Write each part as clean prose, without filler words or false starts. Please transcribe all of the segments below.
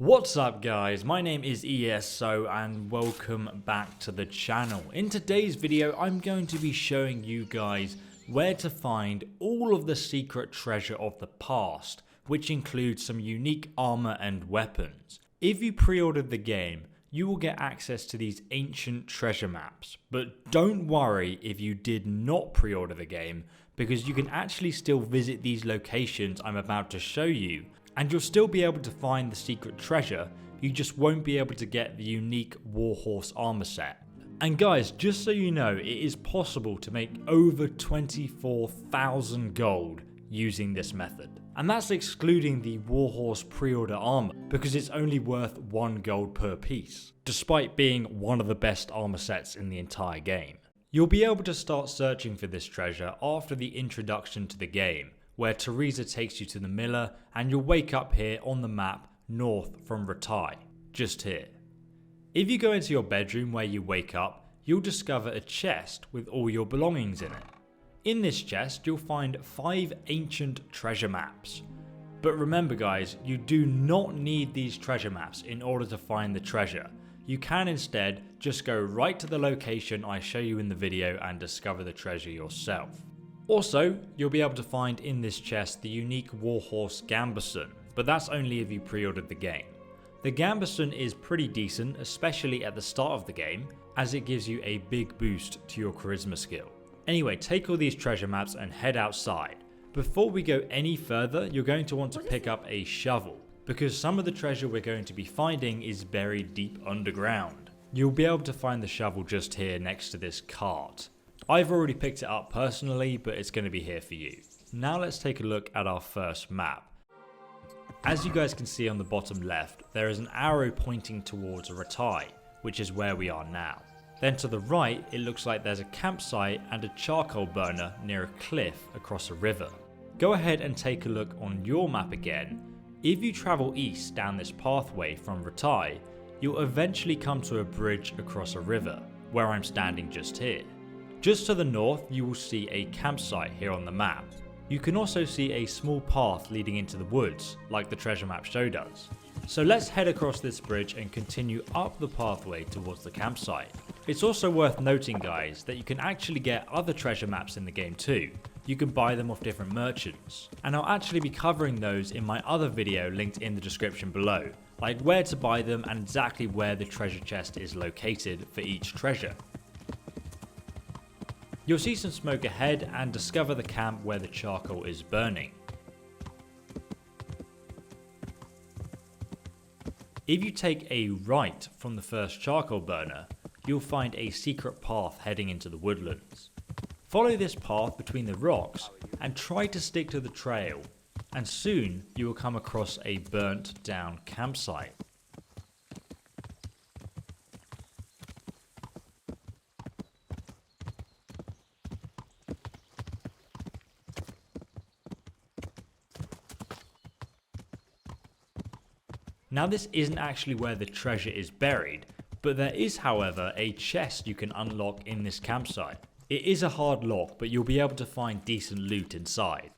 What's up guys, my name is ESO and welcome back to the channel. In today's video I'm going to be showing you guys where to find all of the secret treasure of the past, which includes some unique armor and weapons. If you pre-ordered the game, you will get access to these ancient treasure maps, but don't worry if you did not pre-order the game, because you can actually still visit these locations I'm about to show you, and you'll still be able to find the secret treasure. You just won't be able to get the unique Warhorse armor set. And guys, just so you know, it is possible to make over 24,000 gold using this method. And that's excluding the Warhorse pre-order armor, because it's only worth 1 gold per piece, despite being one of the best armor sets in the entire game. You'll be able to start searching for this treasure after the introduction to the game, where Teresa takes you to the miller, and you'll wake up here on the map north from Ratai, just here. If you go into your bedroom where you wake up, you'll discover a chest with all your belongings in it. In this chest you'll find 5 ancient treasure maps. But remember guys, you do not need these treasure maps in order to find the treasure. You can instead just go right to the location I show you in the video and discover the treasure yourself. Also, you'll be able to find in this chest the unique Warhorse Gambeson, but that's only if you pre-ordered the game. The Gambeson is pretty decent, especially at the start of the game, as it gives you a big boost to your charisma skill. Anyway, take all these treasure maps and head outside. Before we go any further, you're going to want to pick up a shovel, because some of the treasure we're going to be finding is buried deep underground. You'll be able to find the shovel just here next to this cart. I've already picked it up personally, but it's going to be here for you. Now let's take a look at our first map. As you guys can see on the bottom left, there is an arrow pointing towards Ratai, which is where we are now. Then to the right, it looks like there's a campsite and a charcoal burner near a cliff across a river. Go ahead and take a look on your map again. If you travel east down this pathway from Ratai, you'll eventually come to a bridge across a river, where I'm standing just here. Just to the north, you will see a campsite here on the map. You can also see a small path leading into the woods, like the treasure map showed us. So let's head across this bridge and continue up the pathway towards the campsite. It's also worth noting guys, that you can actually get other treasure maps in the game too. You can buy them off different merchants. And I'll actually be covering those in my other video linked in the description below, like where to buy them and exactly where the treasure chest is located for each treasure. You'll see some smoke ahead and discover the camp where the charcoal is burning. If you take a right from the first charcoal burner, you'll find a secret path heading into the woodlands. Follow this path between the rocks and try to stick to the trail, and soon you will come across a burnt down campsite. Now this isn't actually where the treasure is buried, but there is however a chest you can unlock in this campsite. It is a hard lock, but you'll be able to find decent loot inside.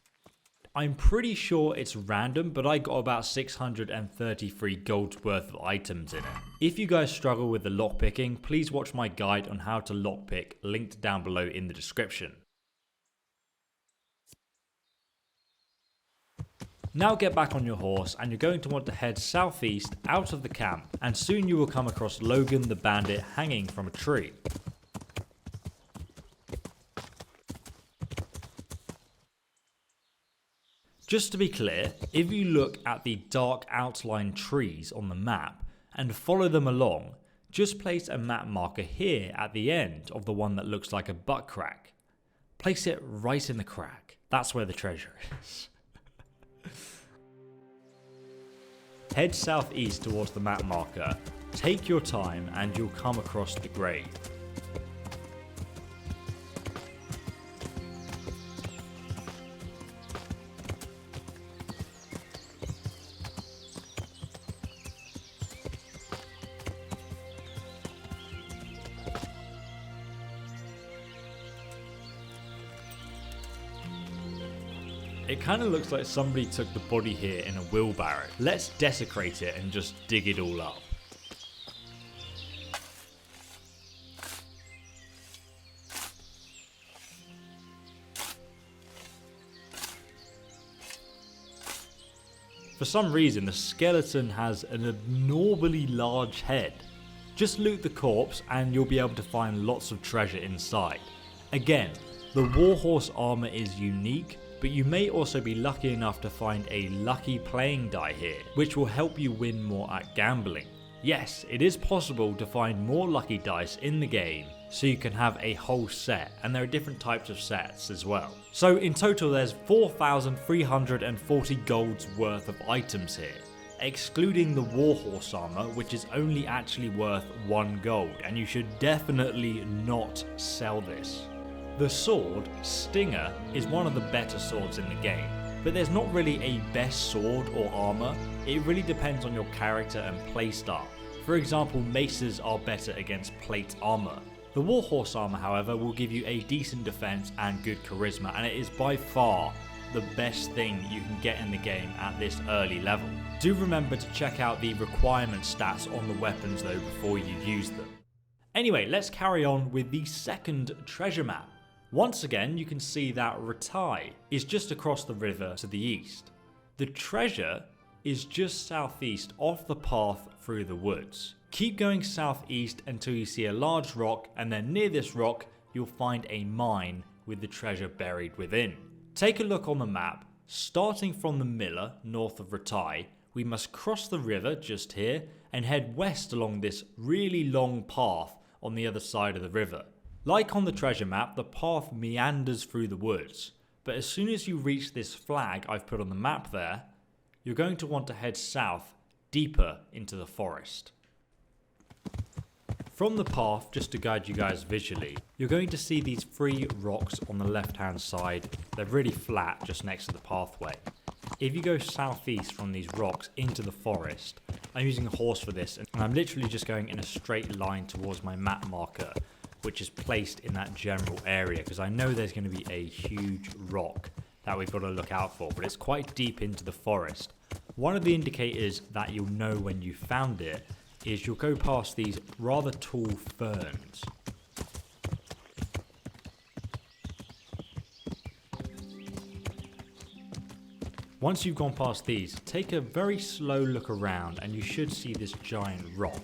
I'm pretty sure it's random, but I got about 633 gold's worth of items in it. If you guys struggle with the lockpicking, please watch my guide on how to lockpick, linked down below in the description. Now get back on your horse and you're going to want to head southeast out of the camp, and soon you will come across Logan the bandit hanging from a tree. Just to be clear, if you look at the dark outline trees on the map and follow them along, just place a map marker here at the end of the one that looks like a butt crack. Place it right in the crack. That's where the treasure is. Head southeast towards the map marker, take your time and you'll come across the grave. It kind of looks like somebody took the body here in a wheelbarrow. Let's desecrate it and just dig it all up. For some reason, the skeleton has an abnormally large head. Just loot the corpse and you'll be able to find lots of treasure inside. Again, the warhorse armor is unique, but you may also be lucky enough to find a lucky playing die here, which will help you win more at gambling. Yes, it is possible to find more lucky dice in the game, so you can have a whole set, and there are different types of sets as well. So in total there's 4,340 golds worth of items here, excluding the warhorse armor, which is only actually worth 1 gold, and you should definitely not sell this. The sword, Stinger, is one of the better swords in the game, but there's not really a best sword or armor. It really depends on your character and playstyle. For example, maces are better against plate armor. The warhorse armor, however, will give you a decent defense and good charisma, and it is by far the best thing you can get in the game at this early level. Do remember to check out the requirement stats on the weapons though before you use them. Anyway, let's carry on with the second treasure map. Once again, you can see that Ratai is just across the river to the east. The treasure is just southeast off the path through the woods. Keep going southeast until you see a large rock, and then near this rock you'll find a mine with the treasure buried within. Take a look on the map. Starting from the Miller north of Ratai, we must cross the river just here and head west along this really long path on the other side of the river. Like on the treasure map, the path meanders through the woods, but as soon as you reach this flag I've put on the map there, you're going to want to head south deeper into the forest. From the path, just to guide you guys visually, you're going to see these 3 rocks on the left hand side. They're really flat just next to the pathway. If you go southeast from these rocks into the forest, I'm using a horse for this, and I'm literally just going in a straight line towards my map marker, which is placed in that general area, because I know there's going to be a huge rock that we've got to look out for, but it's quite deep into the forest. One of the indicators that you'll know when you found it is you'll go past these rather tall ferns. Once you've gone past these, take a very slow look around and you should see this giant rock.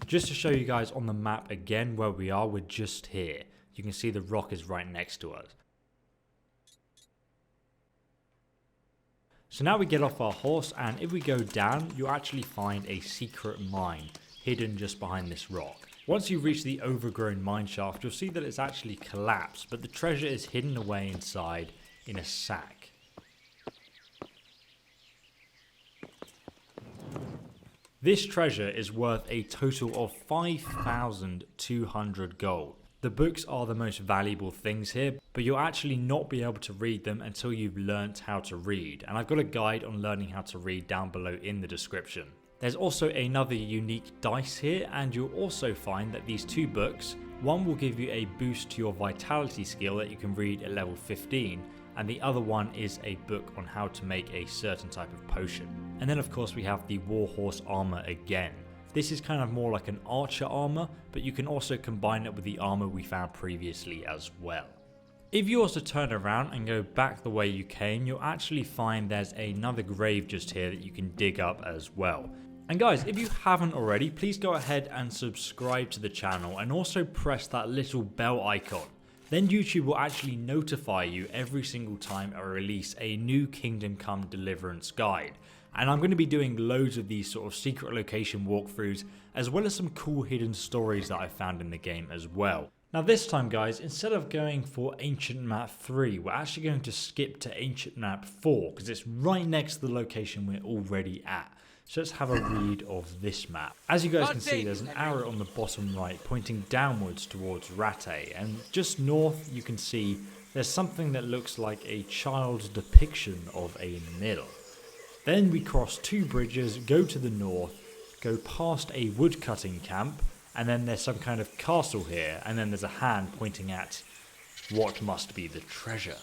Just to show you guys on the map again where we are, we're just here. You can see the rock is right next to us. So now we get off our horse, and if we go down, you'll actually find a secret mine hidden just behind this rock. Once you reach the overgrown mine shaft, you'll see that it's actually collapsed, but the treasure is hidden away inside in a sack. This treasure is worth a total of 5,200 gold. The books are the most valuable things here, but you'll actually not be able to read them until you've learnt how to read, and I've got a guide on learning how to read down below in the description. There's also another unique dice here, and you'll also find that these 2 books, one will give you a boost to your vitality skill that you can read at level 15, and the other one is a book on how to make a certain type of potion. And then of course we have the warhorse armor again. This is kind of more like an archer armor, but you can also combine it with the armor we found previously as well. If you also turn around and go back the way you came, you'll actually find there's another grave just here that you can dig up as well. And guys, if you haven't already, please go ahead and subscribe to the channel and also press that little bell icon. Then YouTube will actually notify you every single time I release a new Kingdom Come Deliverance guide. And I'm going to be doing loads of these sort of secret location walkthroughs, as well as some cool hidden stories that I found in the game as well. Now this time guys, instead of going for Ancient Map 3, we're actually going to skip to Ancient Map 4, because it's right next to the location we're already at. So let's have a read of this map. As you guys can see, there's an arrow on the bottom right pointing downwards towards Rattay, and just north you can see there's something that looks like a child's depiction of a mill. Then we cross 2 bridges, go to the north, go past a woodcutting camp, and then there's some kind of castle here, and then there's a hand pointing at what must be the treasure.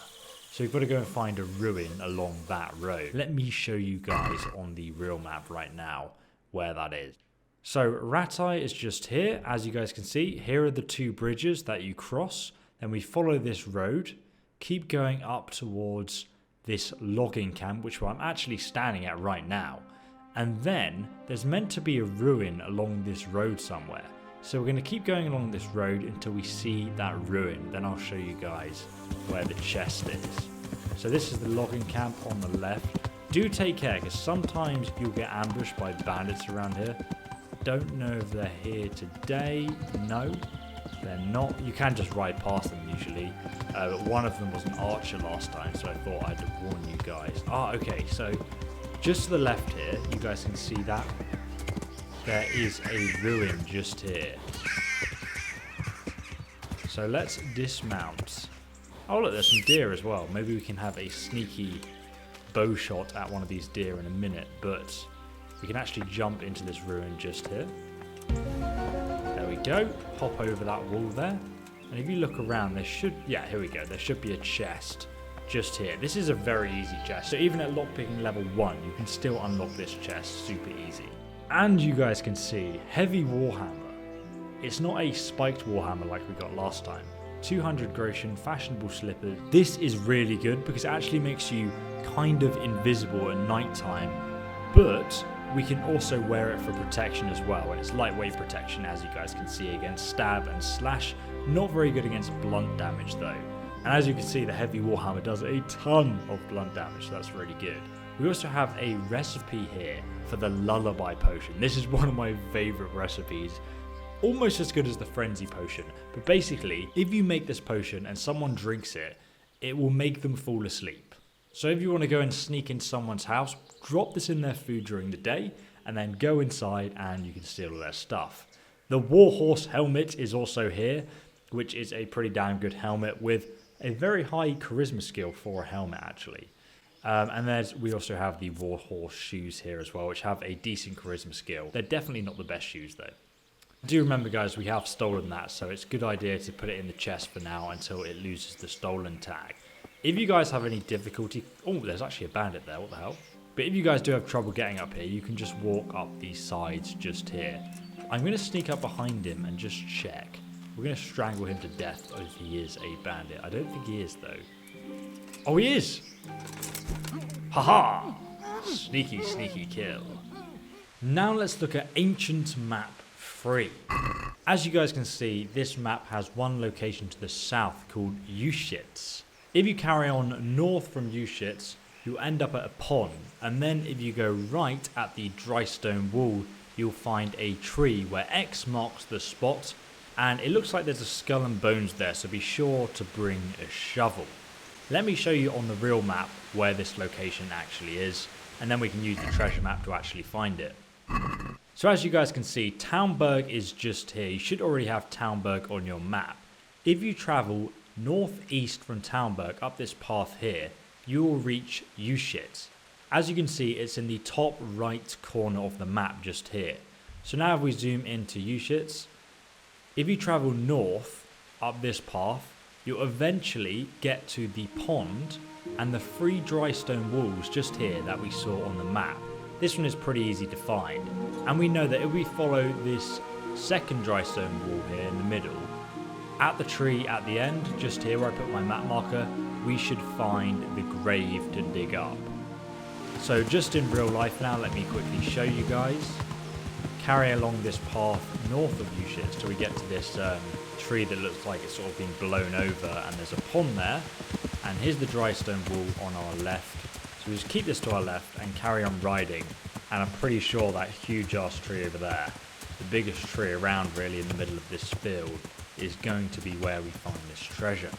So we've got to go and find a ruin along that road. Let me show you guys on the real map right now where that is. So Ratai is just here. As you guys can see, here are the 2 bridges that you cross. Then we follow this road, keep going up towards this logging camp, which I'm actually standing at right now. And then there's meant to be a ruin along this road somewhere. So we're going to keep going along this road until we see that ruin. Then I'll show you guys where the chest is. So this is the logging camp on the left. Do take care, because sometimes you'll get ambushed by bandits around here. Don't know if they're here today. No, they're not. You can just ride past them usually. But one of them was an archer last time, so I thought I'd warn you guys. Okay, so just to the left here, you guys can see that. There is a ruin just here. So let's dismount. Oh look, there's some deer as well. Maybe we can have a sneaky bow shot at one of these deer in a minute, but we can actually jump into this ruin just here. There we go. Hop over that wall there. And if you look around, there should... yeah, here we go. There should be a chest just here. This is a very easy chest. So even at lockpicking level 1, you can still unlock this chest super easy. And you guys can see, heavy warhammer. It's not a spiked warhammer like we got last time. 200 groschen, fashionable slippers. This is really good because it actually makes you kind of invisible at night time, but we can also wear it for protection as well, and it's lightweight protection, as you guys can see, against stab and slash. Not very good against blunt damage though. And as you can see, the heavy warhammer does a ton of blunt damage, so that's really good. We also have a recipe here for the lullaby potion. This is one of my favorite recipes. Almost as good as the frenzy potion. But basically, if you make this potion and someone drinks it, it will make them fall asleep. So if you want to go and sneak into someone's house, drop this in their food during the day, and then go inside and you can steal their stuff. The Warhorse helmet is also here, which is a pretty damn good helmet with a very high charisma skill for a helmet actually. And we also have the Warhorse shoes here as well, which have a decent charisma skill. They're definitely not the best shoes though. Do remember guys, we have stolen that, so it's a good idea to put it in the chest for now until it loses the stolen tag. If you guys have any difficulty... oh, there's actually a bandit there, what the hell? But if you guys do have trouble getting up here, you can just walk up these sides just here. I'm going to sneak up behind him and just check. We're going to strangle him to death if he is a bandit. I don't think he is though. Oh, he is! Haha! Sneaky, sneaky kill. Now let's look at Ancient Map 3. As you guys can see, this map has one location to the south called Ushitz. If you carry on north from Ushitz, you'll end up at a pond, and then if you go right at the dry stone wall, you'll find a tree where X marks the spot, and it looks like there's a skull and bones there, so be sure to bring a shovel. Let me show you on the real map where this location actually is, and then we can use the treasure map to actually find it. So as you guys can see, Townburg is just here. You should already have Townburg on your map. If you travel northeast from Townburg up this path here, you will reach Ushitz. As you can see, it's in the top right corner of the map just here. So now if we zoom into Ushitz, if you travel north up this path, you'll eventually get to the pond and the 3 dry stone walls just here that we saw on the map. This one is pretty easy to find, and we know that if we follow this second dry stone wall here in the middle, at the tree at the end, just here where I put my map marker, we should find the grave to dig up. So just in real life now, let me quickly show you guys. Carry along this path north of Ushitz till we get to this tree that looks like it's sort of being blown over, and there's a pond there, and here's the dry stone wall on our left. So we just keep this to our left and carry on riding, and I'm pretty sure that huge ass tree over there, the biggest tree around really in the middle of this field, is going to be where we find this treasure.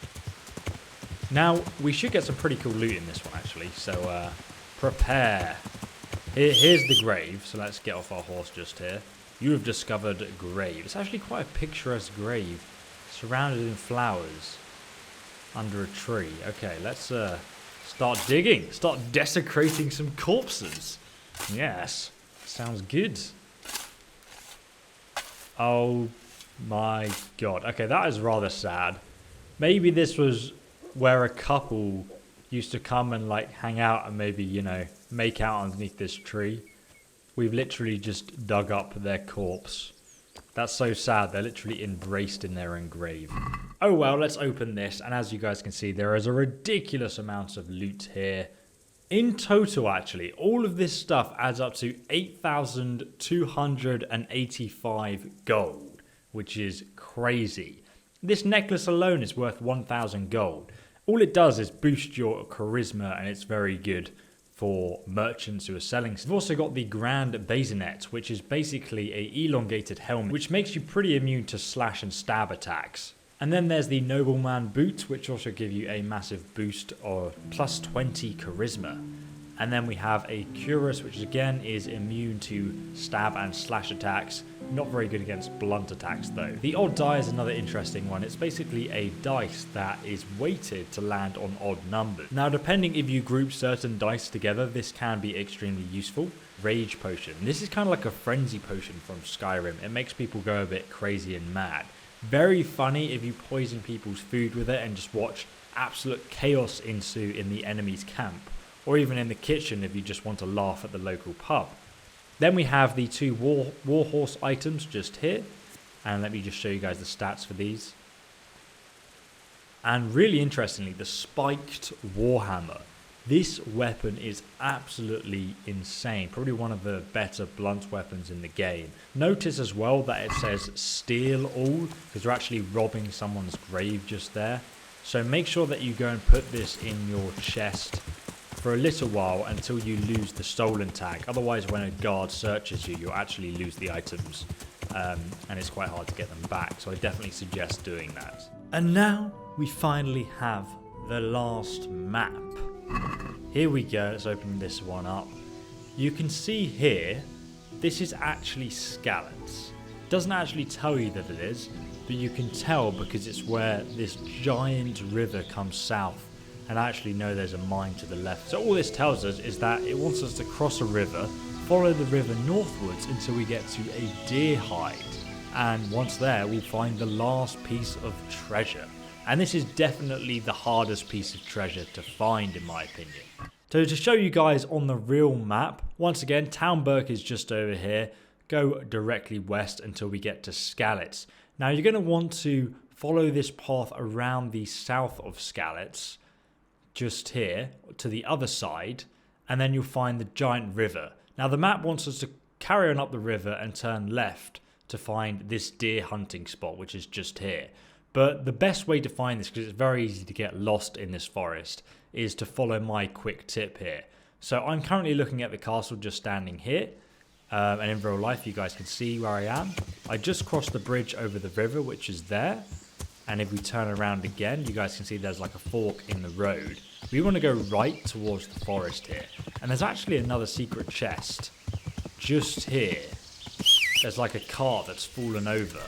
Now we should get some pretty cool loot in this one actually, so prepare. Here's the grave, so let's get off our horse just here. You have discovered grave. It's actually quite a picturesque grave, surrounded in flowers. under a tree. Okay, let's start digging. Start desecrating some corpses. Yes, sounds good. Oh my god. Okay, that is rather sad. Maybe this was where a couple used to come and like hang out and maybe, you know, make out underneath this tree. We've literally just dug up their corpse. That's so sad. They're literally embraced in their own grave. Oh well, let's open this. And as you guys can see, there is a ridiculous amount of loot here. In total, actually, all of this stuff adds up to 8,285 gold, which is crazy. This necklace alone is worth 1,000 gold. All it does is boost your charisma, and it's very good for merchants who are selling. We've also got the Grand Bazinet, which is basically a elongated helmet, which makes you pretty immune to slash and stab attacks. And then there's the Nobleman Boot, which also give you a massive boost of plus 20 charisma. And then we have a Cuirass, which again is immune to stab and slash attacks. Not very good against blunt attacks though. The odd die is another interesting one. It's basically a dice that is weighted to land on odd numbers. Now, depending if you group certain dice together, this can be extremely useful. Rage Potion. This is kind of like a frenzy potion from Skyrim. It makes people go a bit crazy and mad. Very funny if you poison people's food with it and just watch absolute chaos ensue in the enemy's camp. Or even in the kitchen if you just want to laugh at the local pub. Then we have the two Warhorse items just here. And let me just show you guys the stats for these. And really interestingly, the Spiked Warhammer. This weapon is absolutely insane. Probably one of the better blunt weapons in the game. Notice as well that it says steal all, because you're actually robbing someone's grave just there. So make sure that you go and put this in your chest for a little while until you lose the stolen tag. Otherwise, when a guard searches you, you'll actually lose the items. And it's quite hard to get them back. So I definitely suggest doing that. And now we finally have the last map. Here we go. Let's open this one up. You can see here, this is actually Skalitz. Doesn't actually tell you that it is, but you can tell because it's where this giant river comes south. And I actually know there's a mine to the left. So all this tells us is that it wants us to cross a river, follow the river northwards until we get to a deer hide. And once there, we'll find the last piece of treasure. And this is definitely the hardest piece of treasure to find, in my opinion. So to show you guys on the real map, once again, Townburg is just over here. Go directly west until we get to Skalitz. Now you're going to want to follow this path around the south of Skalitz. Just here to the other side, and then you'll find the giant river. Now the map wants us to carry on up the river and turn left to find this deer hunting spot, which is just here. But the best way to find this, because it's very easy to get lost in this forest, is to follow my quick tip here. So I'm currently looking at the castle just standing here, and in real life you guys can see where I am. I just crossed the bridge over the river, which is there. And if we turn around again, you guys can see there's like a fork in the road. We want to go right towards the forest here. And there's actually another secret chest just here. There's like a cart that's fallen over.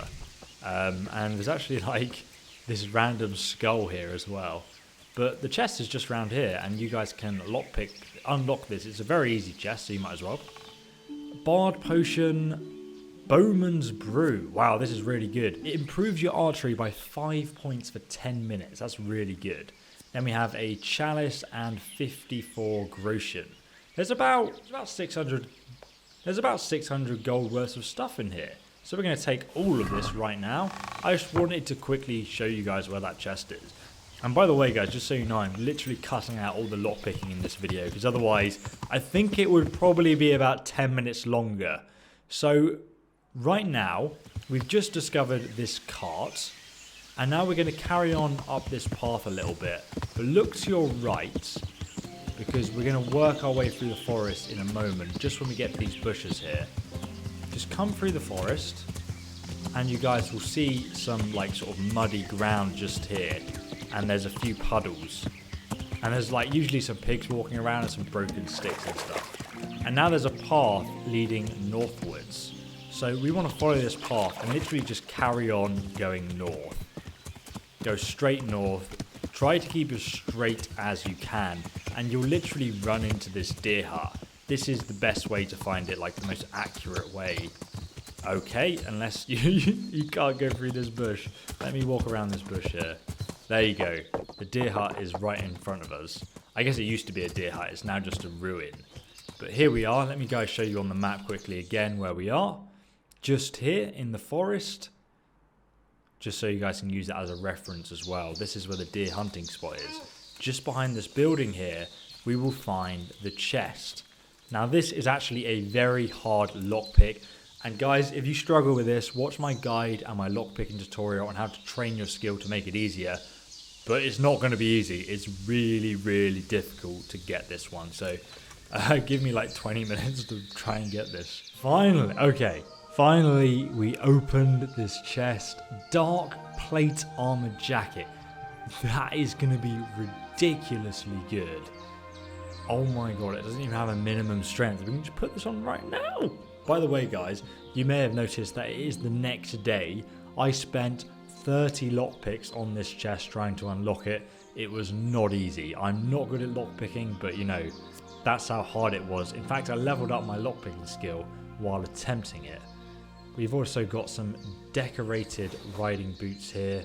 And there's actually like this random skull here as well. But the chest is just around here, and you guys can unlock this. It's a very easy chest, so you might as well. Bard Potion... Bowman's Brew. Wow, this is really good. It improves your archery by 5 points for 10 minutes. That's really good. Then we have a Chalice and 54 Groschen. There's about 600 gold worth of stuff in here. So we're going to take all of this right now. I just wanted to quickly show you guys where that chest is. And by the way, guys, just so you know, I'm literally cutting out all the lockpicking in this video, because otherwise I think it would probably be about 10 minutes longer. So right now, we've just discovered this cart, and now we're going to carry on up this path a little bit. But look to your right, because we're going to work our way through the forest in a moment, just when we get to these bushes here. Just come through the forest, and you guys will see some like sort of muddy ground just here, and there's a few puddles. And there's like usually some pigs walking around and some broken sticks and stuff. And now there's a path leading northwards. So we want to follow this path and literally just carry on going north. Go straight north, try to keep as straight as you can, and you'll literally run into this deer hut. This is the best way to find it, like the most accurate way. Okay, unless you can't go through this bush. Let me walk around this bush here. There you go. The deer hut is right in front of us. I guess it used to be a deer hut. It's now just a ruin. But here we are. Let me go show you on the map quickly again where we are. Just here in the forest. Just so you guys can use that as a reference as well. This is where the deer hunting spot is. Just behind this building here, we will find the chest. Now this is actually a very hard lockpick. And guys, if you struggle with this, watch my guide and my lockpicking tutorial on how to train your skill to make it easier. But it's not going to be easy. It's really, really difficult to get this one. So give me like 20 minutes to try and get this. Finally, okay. Finally, we opened this chest. Dark plate armor jacket. That is going to be ridiculously good. Oh my god, it doesn't even have a minimum strength. We can just put this on right now. By the way, guys, you may have noticed that it is the next day. I spent 30 lockpicks on this chest trying to unlock it. It was not easy. I'm not good at lockpicking, but you know, that's how hard it was. In fact, I leveled up my lockpicking skill while attempting it. We've also got some decorated riding boots here,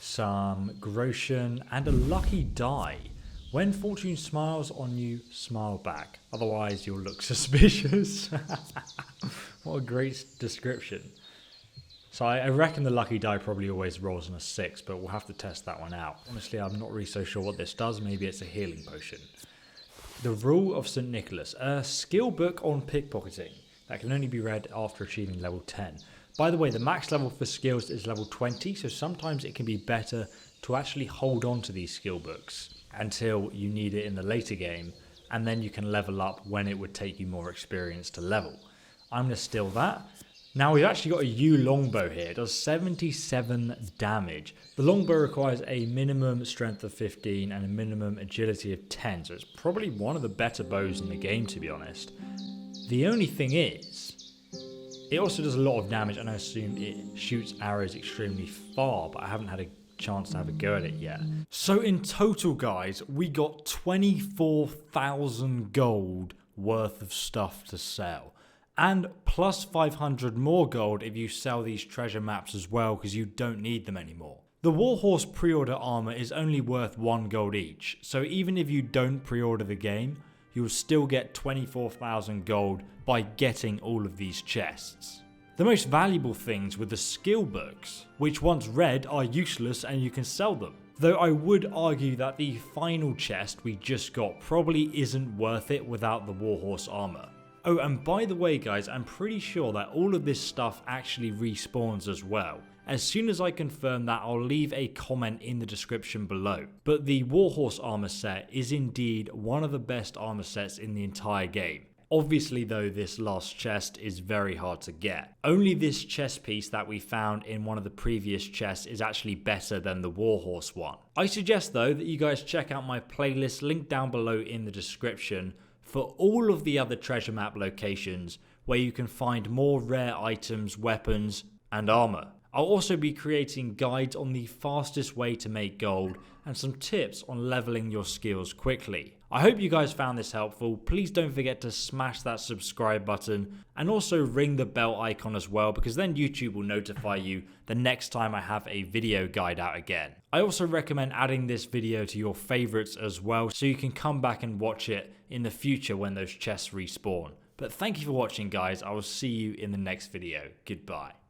some Groshen, and a lucky die. When fortune smiles on you, smile back. Otherwise, you'll look suspicious. What a great description. So I reckon the lucky die probably always rolls on a 6, but we'll have to test that one out. Honestly, I'm not really so sure what this does. Maybe it's a healing potion. The Rule of St. Nicholas, a skill book on pickpocketing that can only be read after achieving level 10. By the way, the max level for skills is level 20, so sometimes it can be better to actually hold on to these skill books until you need it in the later game, and then you can level up when it would take you more experience to level. I'm going to steal that. Now we've actually got a yew longbow here. It does 77 damage. The longbow requires a minimum strength of 15 and a minimum agility of 10, so it's probably one of the better bows in the game, to be honest. The only thing is, it also does a lot of damage, and I assume it shoots arrows extremely far, but I haven't had a chance to have a go at it yet. So in total, guys, we got 24,000 gold worth of stuff to sell, and plus 500 more gold if you sell these treasure maps as well, because you don't need them anymore. The Warhorse pre-order armor is only worth 1 gold each, so even if you don't pre-order the game, you'll still get 24,000 gold by getting all of these chests. The most valuable things were the skill books, which once read are useless and you can sell them. Though I would argue that the final chest we just got probably isn't worth it without the Warhorse armor. Oh, and by the way guys, I'm pretty sure that all of this stuff actually respawns as well. As soon as I confirm that, I'll leave a comment in the description below. But the Warhorse armor set is indeed one of the best armor sets in the entire game. Obviously though, this last chest is very hard to get. Only this chest piece that we found in one of the previous chests is actually better than the Warhorse one. I suggest though that you guys check out my playlist linked down below in the description for all of the other treasure map locations where you can find more rare items, weapons, and armor. I'll also be creating guides on the fastest way to make gold and some tips on leveling your skills quickly. I hope you guys found this helpful. Please don't forget to smash that subscribe button and also ring the bell icon as well, because then YouTube will notify you the next time I have a video guide out again. I also recommend adding this video to your favorites as well, so you can come back and watch it in the future when those chests respawn. But thank you for watching guys. I will see you in the next video. Goodbye.